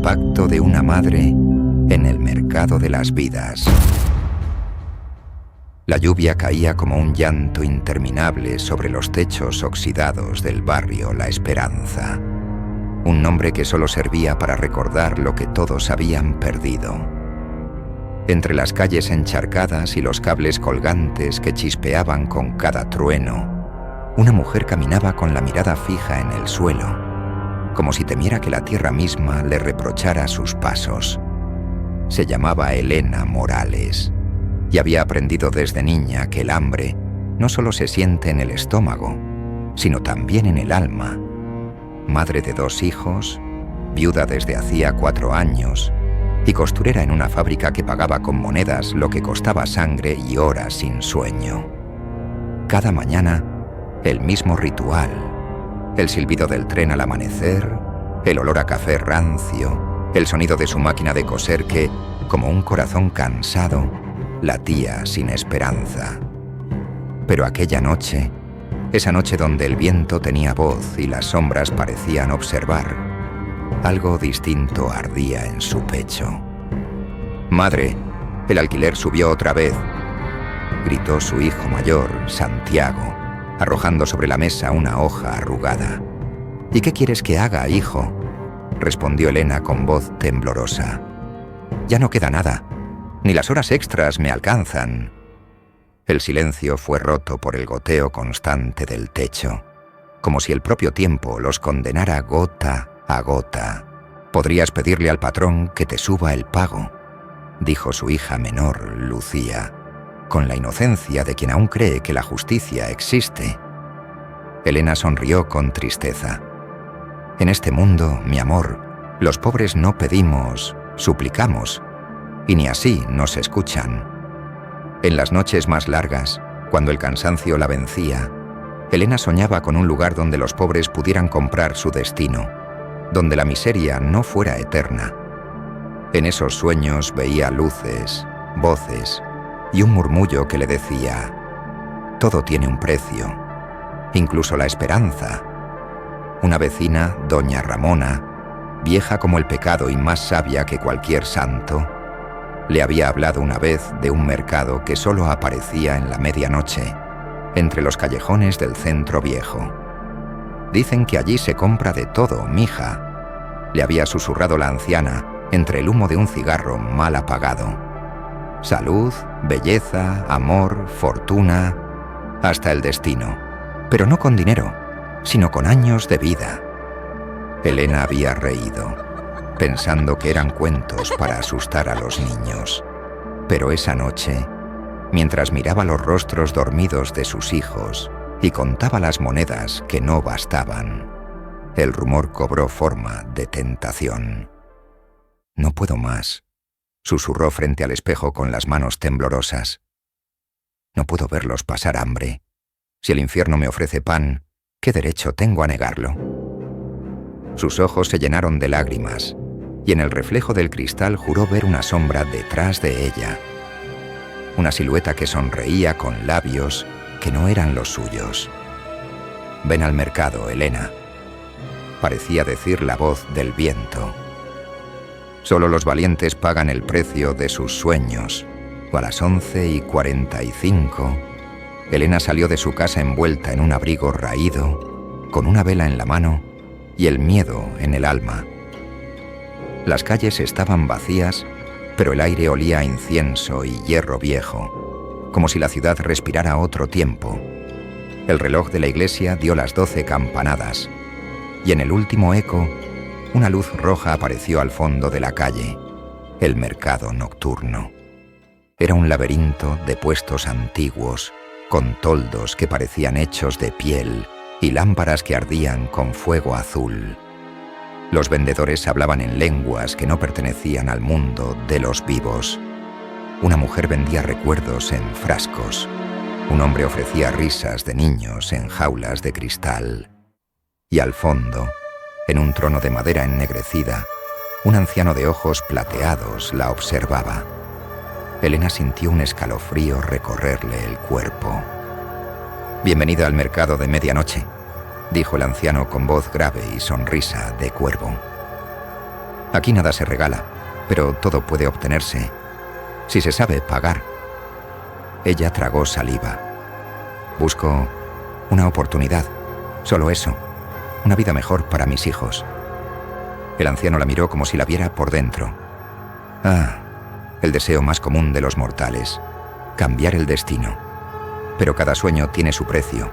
pacto de una madre en el mercado de las vidas. La lluvia caía como un llanto interminable sobre los techos oxidados del barrio La Esperanza. Un nombre que solo servía para recordar lo que todos habían perdido. Entre las calles encharcadas y los cables colgantes que chispeaban con cada trueno, una mujer caminaba con la mirada fija en el suelo, como si temiera que la tierra misma le reprochara sus pasos. Se llamaba Elena Morales y había aprendido desde niña que el hambre no solo se siente en el estómago, sino también en el alma. Madre de 2 hijos, viuda desde hacía 4 años y costurera en una fábrica que pagaba con monedas lo que costaba sangre y horas sin sueño. Cada mañana, el mismo ritual: el silbido del tren al amanecer, el olor a café rancio, el sonido de su máquina de coser que, como un corazón cansado, latía sin esperanza. Pero aquella noche, esa noche donde el viento tenía voz y las sombras parecían observar, algo distinto ardía en su pecho. «Madre, el alquiler subió otra vez», gritó su hijo mayor, Santiago, arrojando sobre la mesa una hoja arrugada. «¿Y qué quieres que haga, hijo?», respondió Elena con voz temblorosa. «Ya no queda nada, ni las horas extras me alcanzan». El silencio fue roto por el goteo constante del techo, como si el propio tiempo los condenara gota a gota. «Podrías pedirle al patrón que te suba el pago», dijo su hija menor, Lucía, con la inocencia de quien aún cree que la justicia existe. Elena sonrió con tristeza. «En este mundo, mi amor, los pobres no pedimos, suplicamos, y ni así nos escuchan». En las noches más largas, cuando el cansancio la vencía, Elena soñaba con un lugar donde los pobres pudieran comprar su destino, donde la miseria no fuera eterna. En esos sueños veía luces, voces y un murmullo que le decía: «Todo tiene un precio, incluso la esperanza». Una vecina, doña Ramona, vieja como el pecado y más sabia que cualquier santo, le había hablado una vez de un mercado que solo aparecía en la medianoche, entre los callejones del centro viejo. «Dicen que allí se compra de todo, mija», le había susurrado la anciana entre el humo de un cigarro mal apagado. «Salud, belleza, amor, fortuna, hasta el destino, pero no con dinero, sino con años de vida». Elena había reído, pensando que eran cuentos para asustar a los niños. Pero esa noche, mientras miraba los rostros dormidos de sus hijos y contaba las monedas que no bastaban, el rumor cobró forma de tentación. «No puedo más», susurró frente al espejo con las manos temblorosas. «No puedo verlos pasar hambre. Si el infierno me ofrece pan, ¿qué derecho tengo a negarlo?». Sus ojos se llenaron de lágrimas, y en el reflejo del cristal juró ver una sombra detrás de ella. Una silueta que sonreía con labios que no eran los suyos. «Ven al mercado, Elena», parecía decir la voz del viento. «Solo los valientes pagan el precio de sus sueños». A las 11:45, Elena salió de su casa envuelta en un abrigo raído, con una vela en la mano y el miedo en el alma. Las calles estaban vacías, pero el aire olía a incienso y hierro viejo, como si la ciudad respirara otro tiempo. El reloj de la iglesia dio las 12 campanadas, y en el último eco, una luz roja apareció al fondo de la calle, el mercado nocturno. Era un laberinto de puestos antiguos, con toldos que parecían hechos de piel y lámparas que ardían con fuego azul. Los vendedores hablaban en lenguas que no pertenecían al mundo de los vivos. Una mujer vendía recuerdos en frascos. Un hombre ofrecía risas de niños en jaulas de cristal. Y al fondo, en un trono de madera ennegrecida, un anciano de ojos plateados la observaba. Elena sintió un escalofrío recorrerle el cuerpo. «Bienvenida al mercado de medianoche», dijo el anciano con voz grave y sonrisa de cuervo. Aquí nada se regala, pero todo puede obtenerse si se sabe pagar. Ella tragó saliva. Busco una oportunidad, solo eso, una vida mejor para mis hijos. El anciano la miró como si la viera por dentro. Ah, el deseo más común de los mortales, cambiar el destino. Pero cada sueño tiene su precio,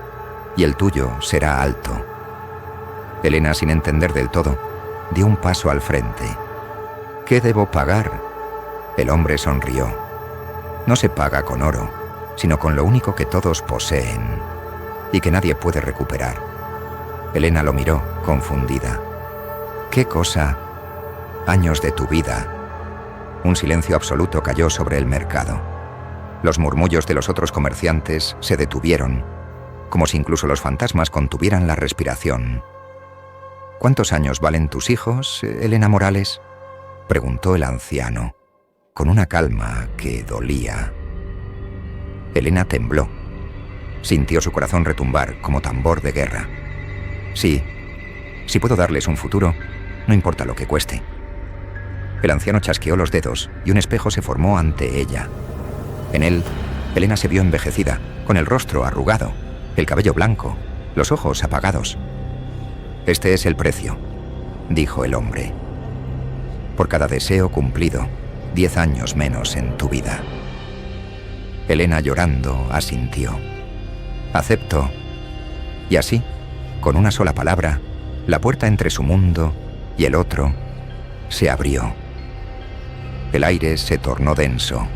y el tuyo será alto. Elena, sin entender del todo, dio un paso al frente. ¿Qué debo pagar? El hombre sonrió. No se paga con oro, sino con lo único que todos poseen y que nadie puede recuperar. Elena lo miró, confundida. ¿Qué cosa? Años de tu vida. Un silencio absoluto cayó sobre el mercado. Los murmullos de los otros comerciantes se detuvieron, como si incluso los fantasmas contuvieran la respiración. ¿Cuántos años valen tus hijos, Elena Morales?, preguntó el anciano, con una calma que dolía. Elena tembló. Sintió su corazón retumbar como tambor de guerra. Sí, si puedo darles un futuro, no importa lo que cueste. El anciano chasqueó los dedos y un espejo se formó ante ella. En él, Elena se vio envejecida, con el rostro arrugado, el cabello blanco, los ojos apagados. Este es el precio, dijo el hombre. Por cada deseo cumplido, 10 años menos en tu vida. Elena, llorando, asintió. Acepto. Y así, con una sola palabra, la puerta entre su mundo y el otro se abrió. El aire se tornó denso,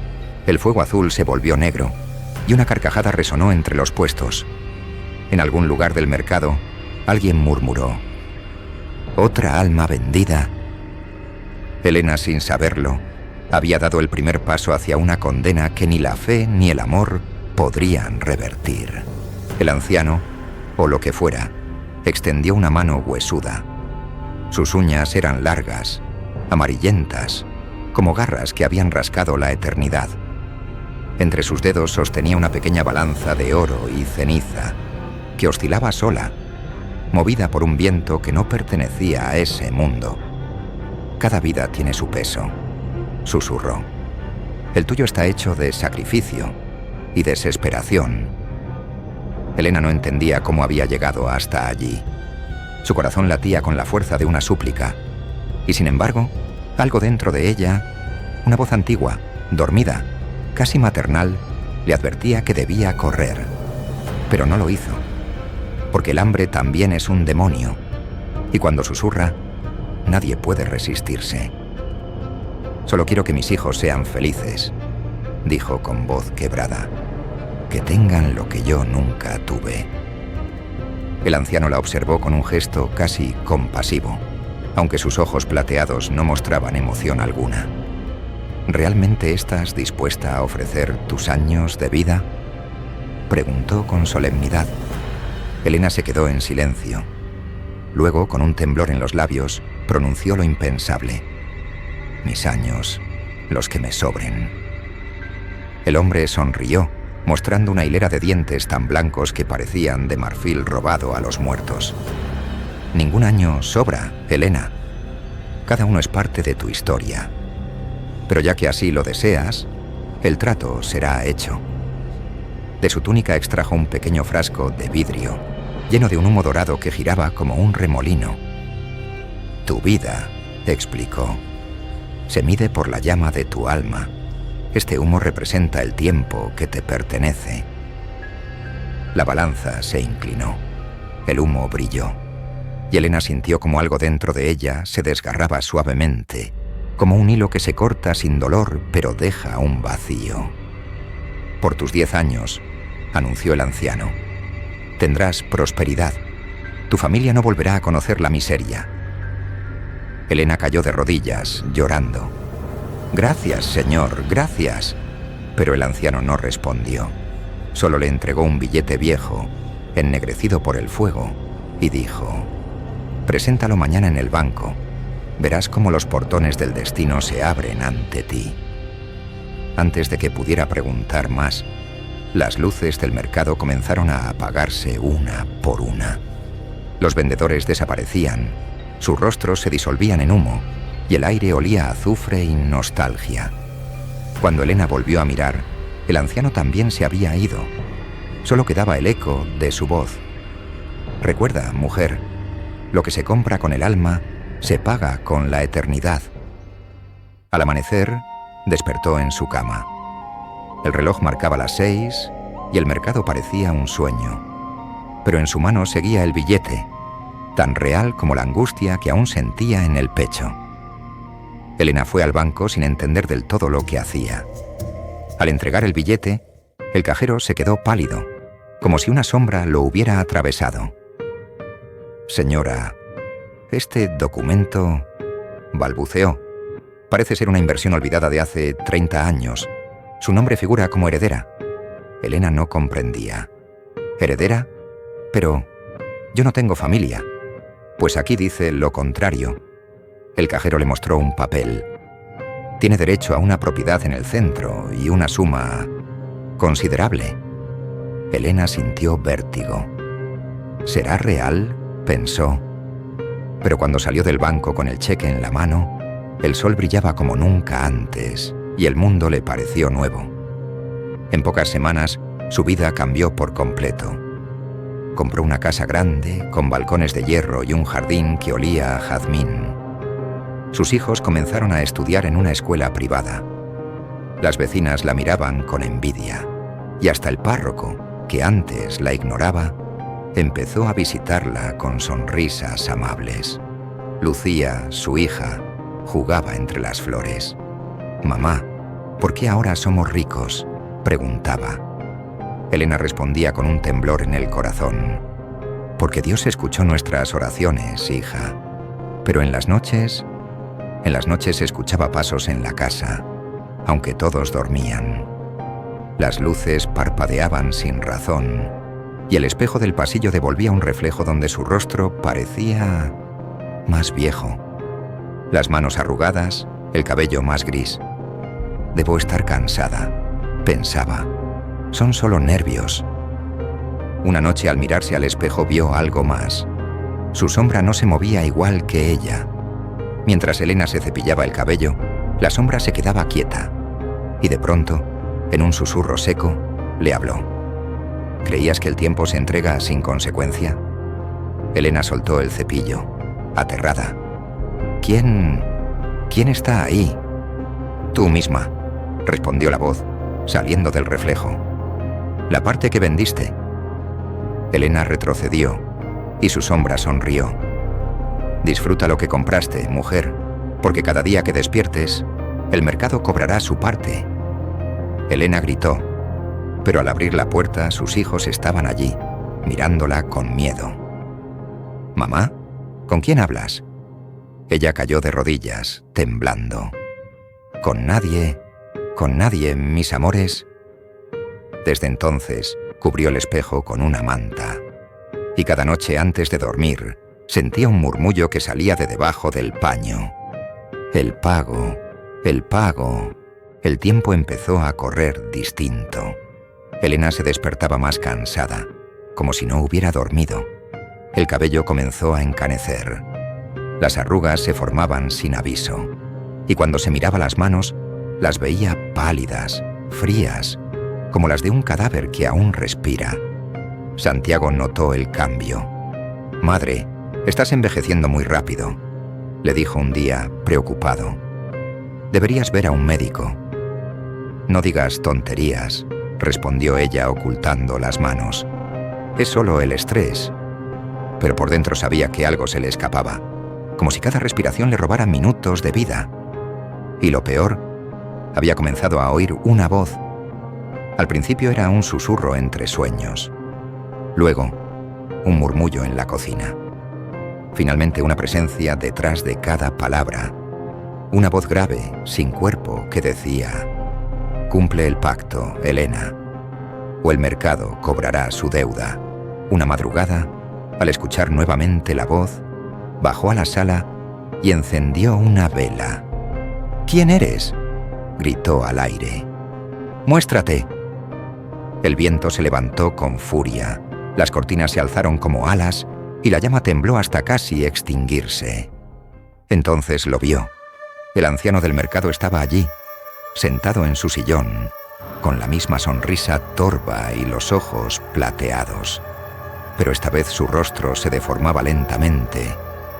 el fuego azul se volvió negro y una carcajada resonó entre los puestos. En algún lugar del mercado, alguien murmuró: ¿otra alma vendida? Elena, sin saberlo, había dado el primer paso hacia una condena que ni la fe ni el amor podrían revertir. El anciano, o lo que fuera, extendió una mano huesuda. Sus uñas eran largas, amarillentas, como garras que habían rascado la eternidad. Entre sus dedos sostenía una pequeña balanza de oro y ceniza, que oscilaba sola, movida por un viento que no pertenecía a ese mundo. Cada vida tiene su peso, susurró. El tuyo está hecho de sacrificio y desesperación. Elena no entendía cómo había llegado hasta allí. Su corazón latía con la fuerza de una súplica, y sin embargo, algo dentro de ella, una voz antigua, dormida, casi maternal, le advertía que debía correr. Pero no lo hizo, porque el hambre también es un demonio, y cuando susurra, nadie puede resistirse. Solo quiero que mis hijos sean felices, dijo con voz quebrada. Que tengan lo que yo nunca tuve. El anciano la observó con un gesto casi compasivo, aunque sus ojos plateados no mostraban emoción alguna. ¿Realmente estás dispuesta a ofrecer tus años de vida?, preguntó con solemnidad. Elena se quedó en silencio. Luego, con un temblor en los labios, pronunció lo impensable: mis años, los que me sobren. El hombre sonrió, mostrando una hilera de dientes tan blancos que parecían de marfil robado a los muertos. Ningún año sobra, Elena. Cada uno es parte de tu historia. Pero ya que así lo deseas, el trato será hecho. De su túnica extrajo un pequeño frasco de vidrio, lleno de un humo dorado que giraba como un remolino. Tu vida, explicó, se mide por la llama de tu alma. Este humo representa el tiempo que te pertenece. La balanza se inclinó. El humo brilló. Y Elena sintió como algo dentro de ella se desgarraba suavemente, como un hilo que se corta sin dolor, pero deja un vacío. Por tus 10 años, anunció el anciano, tendrás prosperidad. Tu familia no volverá a conocer la miseria. Elena cayó de rodillas, llorando. Gracias, señor, gracias. Pero el anciano no respondió. Solo le entregó un billete viejo, ennegrecido por el fuego, y dijo: preséntalo mañana en el banco. Verás cómo los portones del destino se abren ante ti. Antes de que pudiera preguntar más, las luces del mercado comenzaron a apagarse una por una. Los vendedores desaparecían, sus rostros se disolvían en humo, y el aire olía a azufre y nostalgia. Cuando Elena volvió a mirar, el anciano también se había ido. Solo quedaba el eco de su voz. Recuerda, mujer, lo que se compra con el alma se paga con la eternidad. Al amanecer, despertó en su cama. El reloj marcaba las 6 y el mercado parecía un sueño. Pero en su mano seguía el billete, tan real como la angustia que aún sentía en el pecho. Elena fue al banco sin entender del todo lo que hacía. Al entregar el billete, el cajero se quedó pálido, como si una sombra lo hubiera atravesado. «Señora, este documento», balbuceó. «Parece ser una inversión olvidada de hace 30 años. Su nombre figura como heredera». Elena no comprendía. ¿Heredera? Pero yo no tengo familia. Pues aquí dice lo contrario. El cajero le mostró un papel. Tiene derecho a una propiedad en el centro y una suma considerable. Elena sintió vértigo. ¿Será real?, pensó. Pero cuando salió del banco con el cheque en la mano, el sol brillaba como nunca antes y el mundo le pareció nuevo. En pocas semanas, su vida cambió por completo. Compró una casa grande, con balcones de hierro y un jardín que olía a jazmín. Sus hijos comenzaron a estudiar en una escuela privada. Las vecinas la miraban con envidia, y hasta el párroco, que antes la ignoraba, empezó a visitarla con sonrisas amables. Lucía, su hija, jugaba entre las flores. «Mamá, ¿por qué ahora somos ricos?», preguntaba. Elena respondía con un temblor en el corazón. «Porque Dios escuchó nuestras oraciones, hija. Pero en las noches se escuchaba pasos en la casa, aunque todos dormían. Las luces parpadeaban sin razón, y el espejo del pasillo devolvía un reflejo donde su rostro parecía más viejo. Las manos arrugadas, el cabello más gris. Debo estar cansada», pensaba. «Son solo nervios». Una noche al mirarse al espejo vio algo más. Su sombra no se movía igual que ella. Mientras Elena se cepillaba el cabello, la sombra se quedaba quieta. Y de pronto, en un susurro seco, le habló. «¿Creías que el tiempo se entrega sin consecuencia?». Elena soltó el cepillo, aterrada. ¿Quién está ahí?» «Tú misma», respondió la voz, saliendo del reflejo. «La parte que vendiste». Elena retrocedió, y su sombra sonrió. «Disfruta lo que compraste, mujer, porque cada día que despiertes, el mercado cobrará su parte». Elena gritó, pero al abrir la puerta sus hijos estaban allí, mirándola con miedo. «¿Mamá? ¿Con quién hablas?». Ella cayó de rodillas, temblando. «Con nadie, mis amores». Desde entonces cubrió el espejo con una manta, y cada noche antes de dormir sentía un murmullo que salía de debajo del paño. «El pago, el pago». El tiempo empezó a correr distinto. Elena se despertaba más cansada, como si no hubiera dormido. El cabello comenzó a encanecer. Las arrugas se formaban sin aviso, y cuando se miraba las manos, las veía pálidas, frías, como las de un cadáver que aún respira. Santiago notó el cambio. «Madre, estás envejeciendo muy rápido», le dijo un día, preocupado. «Deberías ver a un médico». «No digas tonterías», respondió ella ocultando las manos. «Es solo el estrés». Pero por dentro sabía que algo se le escapaba, como si cada respiración le robara minutos de vida. Y lo peor, había comenzado a oír una voz. Al principio era un susurro entre sueños. Luego, un murmullo en la cocina. Finalmente una presencia detrás de cada palabra. Una voz grave, sin cuerpo, que decía: «Cumple el pacto, Elena, o el mercado cobrará su deuda». Una madrugada, al escuchar nuevamente la voz, bajó a la sala y encendió una vela. «¿Quién eres?», gritó al aire. «Muéstrate». El viento se levantó con furia, las cortinas se alzaron como alas y la llama tembló hasta casi extinguirse. Entonces lo vio, El anciano del mercado estaba allí, sentado en su sillón, con la misma sonrisa torva y los ojos plateados. Pero esta vez su rostro se deformaba lentamente,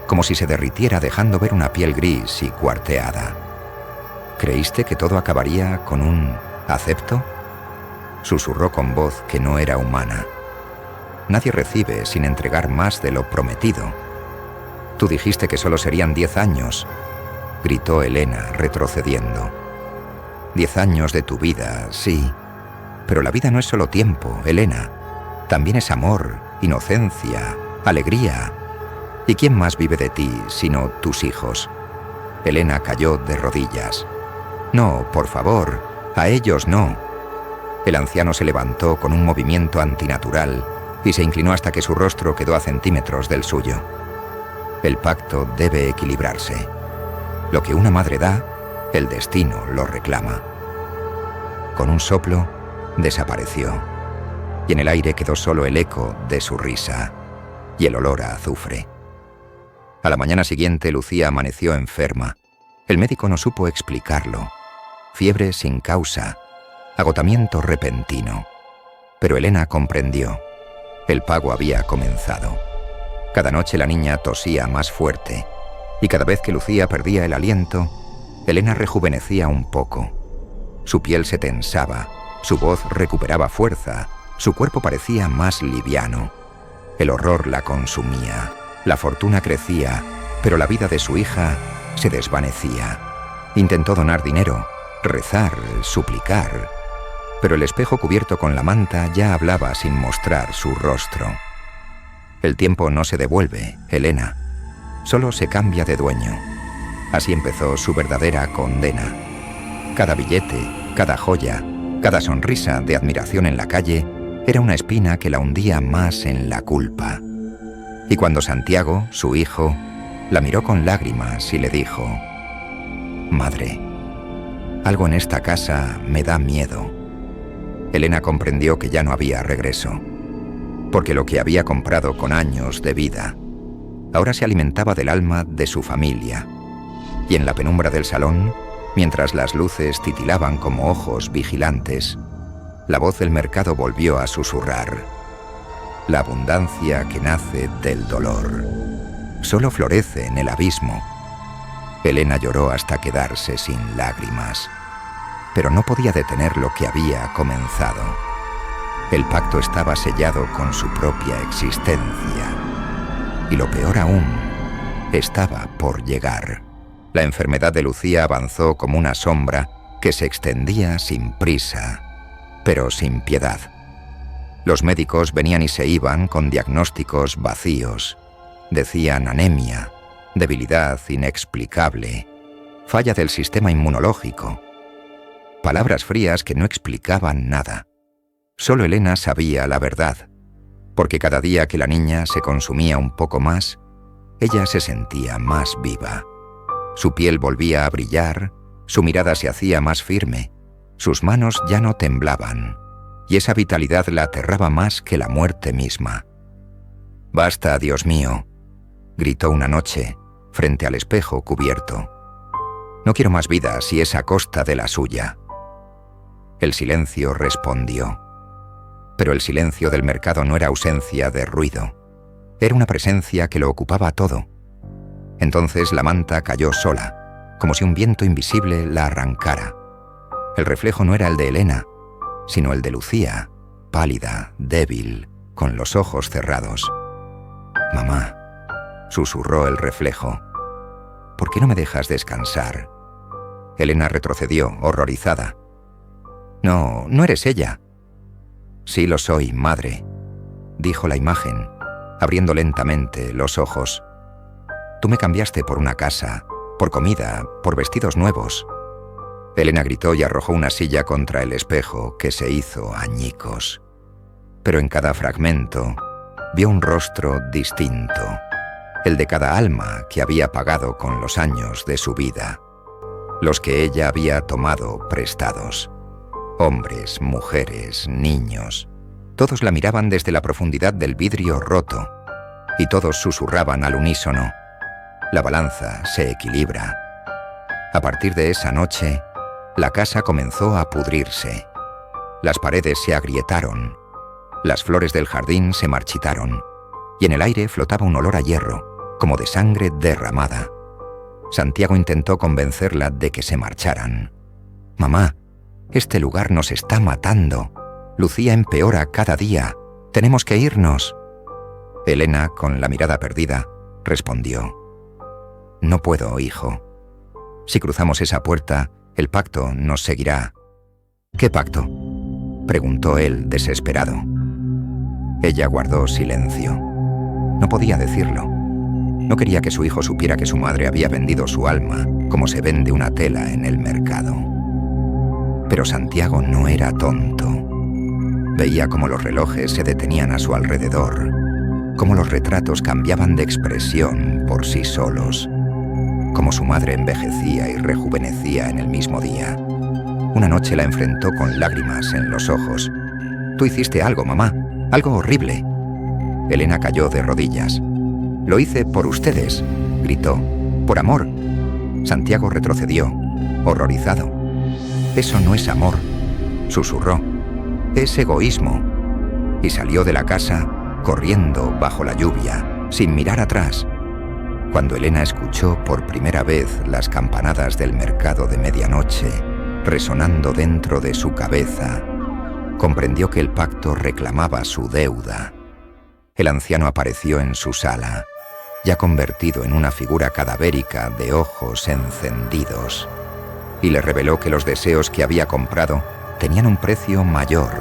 como si se derritiera dejando ver una piel gris y cuarteada. ¿Creíste que todo acabaría con un acepto? Susurró con voz que no era humana. Nadie recibe sin entregar más de lo prometido. Tú dijiste que solo serían 10 años, gritó Elena retrocediendo. 10 años de tu vida, sí, pero la vida no es solo tiempo, Elena. También es amor, inocencia, alegría. ¿Y quién más vive de ti sino tus hijos? Elena cayó de rodillas. No, por favor, a ellos no. El anciano se levantó con un movimiento antinatural y se inclinó hasta que su rostro quedó a centímetros del suyo. El pacto debe equilibrarse. Lo que una madre da, el destino lo reclama. Con un soplo, desapareció, y en el aire quedó solo el eco de su risa y el olor a azufre. A la mañana siguiente, Lucía amaneció enferma. El médico no supo explicarlo. Fiebre sin causa, agotamiento repentino. Pero Elena comprendió. El pago había comenzado. Cada noche la niña tosía más fuerte, y cada vez que Lucía perdía el aliento, Elena rejuvenecía un poco. Su piel se tensaba, su voz recuperaba fuerza, su cuerpo parecía más liviano. El horror la consumía, la fortuna crecía, pero la vida de su hija se desvanecía. Intentó donar dinero, rezar, suplicar, pero el espejo cubierto con la manta ya hablaba sin mostrar su rostro. El tiempo no se devuelve, Elena, solo se cambia de dueño. Así empezó su verdadera condena. Cada billete, cada joya, cada sonrisa de admiración en la calle era una espina que la hundía más en la culpa. Y cuando Santiago, su hijo, la miró con lágrimas y le dijo: «Madre, algo en esta casa me da miedo», Elena comprendió que ya no había regreso, porque lo que había comprado con años de vida ahora se alimentaba del alma de su familia. Y en la penumbra del salón, mientras las luces titilaban como ojos vigilantes, la voz del mercado volvió a susurrar: «La abundancia que nace del dolor solo florece en el abismo». Elena lloró hasta quedarse sin lágrimas, pero no podía detener lo que había comenzado. El pacto estaba sellado con su propia existencia, y lo peor aún, estaba por llegar. La enfermedad de Lucía avanzó como una sombra que se extendía sin prisa, pero sin piedad. Los médicos venían y se iban con diagnósticos vacíos. Decían anemia, debilidad inexplicable, falla del sistema inmunológico. Palabras frías que no explicaban nada. Solo Elena sabía la verdad, porque cada día que la niña se consumía un poco más, ella se sentía más viva. Su piel volvía a brillar, su mirada se hacía más firme, sus manos ya no temblaban, y esa vitalidad la aterraba más que la muerte misma. «Basta, Dios mío», gritó una noche, frente al espejo cubierto. «No quiero más vida si es a costa de la suya». El silencio respondió. Pero el silencio del mercado no era ausencia de ruido. Era una presencia que lo ocupaba todo. Entonces la manta cayó sola, como si un viento invisible la arrancara. El reflejo no era el de Elena, sino el de Lucía, pálida, débil, con los ojos cerrados. «Mamá», susurró el reflejo, «¿por qué no me dejas descansar?» Elena retrocedió, horrorizada. «No, no eres ella». «Sí lo soy, madre», dijo la imagen, abriendo lentamente los ojos. «Tú me cambiaste por una casa, por comida, por vestidos nuevos». Elena gritó y arrojó una silla contra el espejo, que se hizo añicos. Pero en cada fragmento vio un rostro distinto, el de cada alma que había pagado con los años de su vida, los que ella había tomado prestados. Hombres, mujeres, niños, todos la miraban desde la profundidad del vidrio roto, y todos susurraban al unísono: «La balanza se equilibra». A partir de esa noche, la casa comenzó a pudrirse. Las paredes se agrietaron, las flores del jardín se marchitaron, y en el aire flotaba un olor a hierro, como de sangre derramada. Santiago intentó convencerla de que se marcharan. «Mamá, este lugar nos está matando. Lucía empeora cada día. Tenemos que irnos». Elena, con la mirada perdida, respondió: «No puedo, hijo. Si cruzamos esa puerta, el pacto nos seguirá». «¿Qué pacto?», preguntó él, desesperado. Ella guardó silencio. No podía decirlo. No quería que su hijo supiera que su madre había vendido su alma, como se vende una tela en el mercado. Pero Santiago no era tonto. Veía cómo los relojes se detenían a su alrededor, cómo los retratos cambiaban de expresión por sí solos, cómo su madre envejecía y rejuvenecía en el mismo día. Una noche la enfrentó con lágrimas en los ojos. «Tú hiciste algo, mamá, algo horrible». Elena cayó de rodillas. «Lo hice por ustedes», gritó, «por amor». Santiago retrocedió, horrorizado. «Eso no es amor», susurró, «es egoísmo». Y salió de la casa, corriendo bajo la lluvia, sin mirar atrás. Cuando Elena escuchó por primera vez las campanadas del mercado de medianoche resonando dentro de su cabeza, comprendió que el pacto reclamaba su deuda. El anciano apareció en su sala, ya convertido en una figura cadavérica de ojos encendidos, y le reveló que los deseos que había comprado tenían un precio mayor.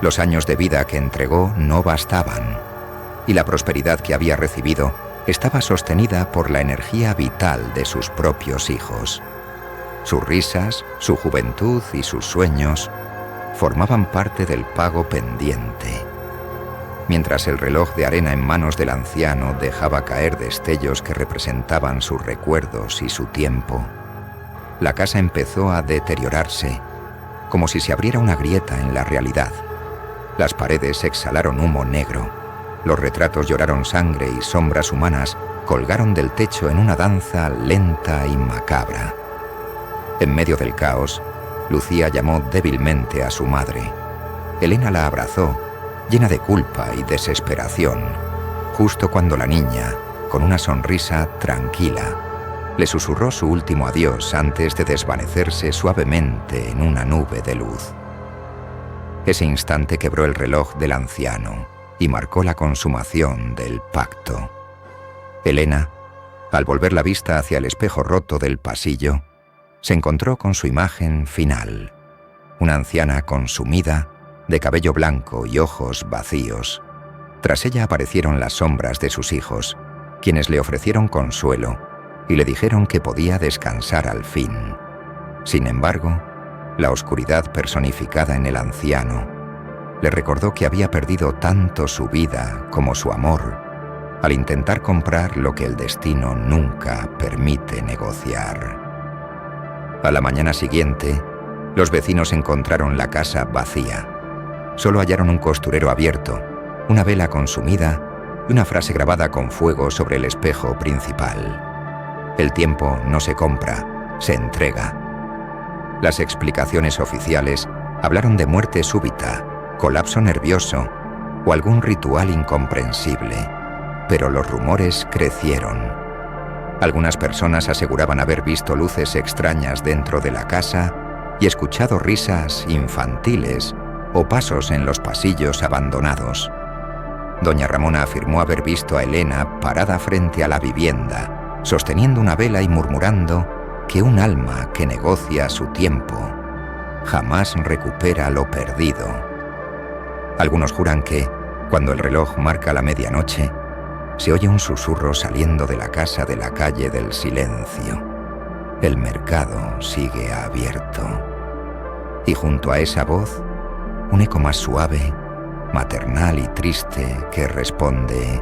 Los años de vida que entregó no bastaban, y la prosperidad que había recibido estaba sostenida por la energía vital de sus propios hijos. Sus risas, su juventud y sus sueños formaban parte del pago pendiente. Mientras el reloj de arena en manos del anciano dejaba caer destellos que representaban sus recuerdos y su tiempo, la casa empezó a deteriorarse, como si se abriera una grieta en la realidad. Las paredes exhalaron humo negro, los retratos lloraron sangre y sombras humanas colgaron del techo en una danza lenta y macabra. En medio del caos, Lucía llamó débilmente a su madre. Elena la abrazó, llena de culpa y desesperación, justo cuando la niña, con una sonrisa tranquila, le susurró su último adiós antes de desvanecerse suavemente en una nube de luz. Ese instante quebró el reloj del anciano y marcó la consumación del pacto. Elena, al volver la vista hacia el espejo roto del pasillo, se encontró con su imagen final, una anciana consumida, de cabello blanco y ojos vacíos. Tras ella aparecieron las sombras de sus hijos, quienes le ofrecieron consuelo y le dijeron que podía descansar al fin. Sin embargo, la oscuridad personificada en el anciano le recordó que había perdido tanto su vida como su amor al intentar comprar lo que el destino nunca permite negociar. A la mañana siguiente, los vecinos encontraron la casa vacía. Solo hallaron un costurero abierto, una vela consumida y una frase grabada con fuego sobre el espejo principal. El tiempo no se compra, se entrega. Las explicaciones oficiales hablaron de muerte súbita, colapso nervioso o algún ritual incomprensible, pero los rumores crecieron. Algunas personas aseguraban haber visto luces extrañas dentro de la casa y escuchado risas infantiles o pasos en los pasillos abandonados. Doña Ramona afirmó haber visto a Elena parada frente a la vivienda, sosteniendo una vela y murmurando que un alma que negocia su tiempo jamás recupera lo perdido. Algunos juran que, cuando el reloj marca la medianoche, se oye un susurro saliendo de la casa de la calle del silencio. El mercado sigue abierto. Y junto a esa voz, un eco más suave, maternal y triste que responde: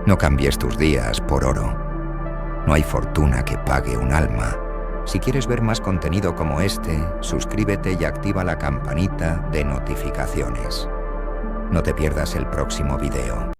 no cambies tus días por oro. No hay fortuna que pague un alma. Si quieres ver más contenido como este, suscríbete y activa la campanita de notificaciones. No te pierdas el próximo video.